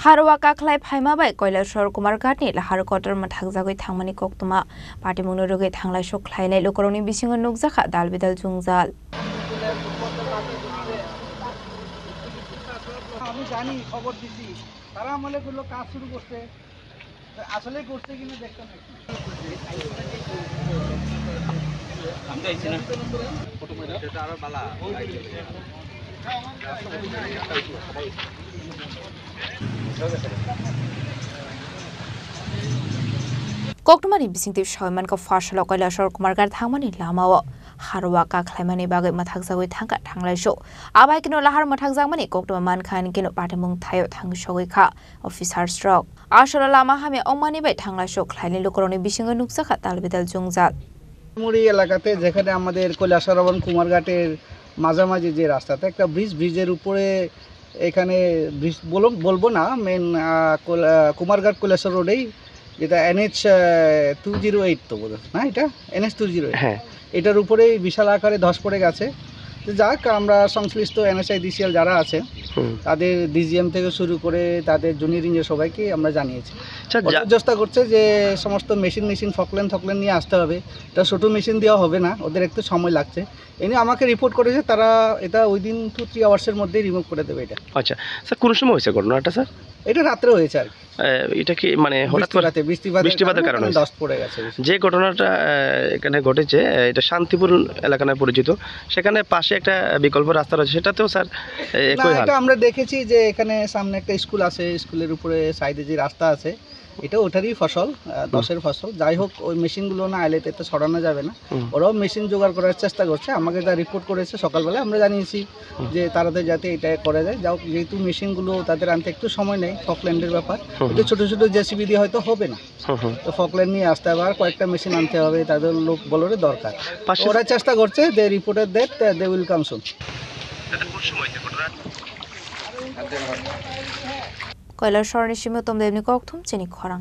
हारवा काखलाय फाइमाबाय কৈলাসর कुमारघाटनि लाहारकटर माथागजागै थांमानि कक्तमा पार्टीमुंनो रोगै थांलाय सख्लायनाय लोकरनि बिसिङाव नुगजाखा दालबिदाल जुंजाल আমি জানি খবর দিছি তারা আমলে গুলো কাজ শুরু করতে আসলে করতে কিনা দেখতে নাকি আমি আইছি না ফটো মেরা এটা আরো বালা कक्तमानि बिसिंति सयमानखौ फासला কৈলাসর कुमारघाट थांमानि लामाव हारवा काखलायमानि बागै माथागजागै थांगा थांलायसो आबायकिनो लाहार माथागजागमानि कक्तमा मानखान किनो पाटेमुं थायो थांसगैखा अफिसार स्ट्रक आसला लामा हामे अमानि बाय थांलायसो ख्लायनि लोकरनि बिसिङाव नुगजाखा दालबिदाल जुंजाल মুড়ি এলাকাতে যেখানে আমাদের কৈলাসর এবং কুমারঘাটের মাঝামাঝি যে রাস্তাতে একটা ব্রিজের উপরে এখানে ব্রিজ বলবো না মেন কুমারঘাট কৈলাসর রোডেই যেটা NH 208 তো বলে না এটা NH 208 হ্যাঁ এটার উপরে বিশাল আকারে ধস পড়ে গেছে যাক আমরা সংশ্লিষ্ট NSIDCL যারা আছে তাদের DGM থেকে শুরু করে তাদের জুনিয়র ইঞ্জিনিয়ার সবাইকে আমরা জানিয়েছি চেষ্টা করছে যে সমস্ত মেশিন ফকলেন নিয়ে আসতে হবে এটা ছোটো মেশিন দেওয়া হবে না ওদের একটু সময় লাগছে এনে আমাকে রিপোর্ট করেছে তারা এটা উইদিন 2-3 আওয়ার্সের মধ্যেই রিমুভ করে দেবে এটা আচ্ছা স্যার কোন সময় হয়েছে ঘটনাটা স্যার এটা রাত্রে হয়েছে আর এটা কি মানে হঠাৎ করে বৃষ্টিপাতের কারণে দশ পড়ে গেছে যে ঘটনাটা এখানে ঘটেছে এটা শান্তিপুর এলাকা নামে পরিচিত সেখানে পাশে একটা বিকল্প রাস্তা রয়েছে সেটাতেও স্যার একই হাল এটা আমরা দেখেছি যে এখানে সামনে একটা স্কুল আছে স্কুলের উপরে সাইডে যে রাস্তা আছে এটা ওটারই ফসল দশের ফসল যাই হোক ওই মেশিনগুলো না এলে তো সরানো যাবে না ওরাও মেশিন জোগাড় করার চেষ্টা করছে আমাকে যা রিপোর্ট করেছে সকালবেলা আমরা জানিয়েছি যে তাদের যাতে এটা করা যায় যাও যেহেতু মেশিনগুলো তাদের আনতে একটু সময় নেই ফকল্যান্ডের ব্যাপার এটা ছোটো ছোটো জেসিবি দিয়ে হয়তো হবে না তো ফকল্যান্ড নিয়ে আসতে হবে আর কয়েকটা মেশিন আনতে হবে তাদের লোক বলরে দরকার ওরা চেষ্টা করছে they reported that they will come soon কৈলাসর নিশিমে তোমরা এমনি কক্তম চিনি খরাং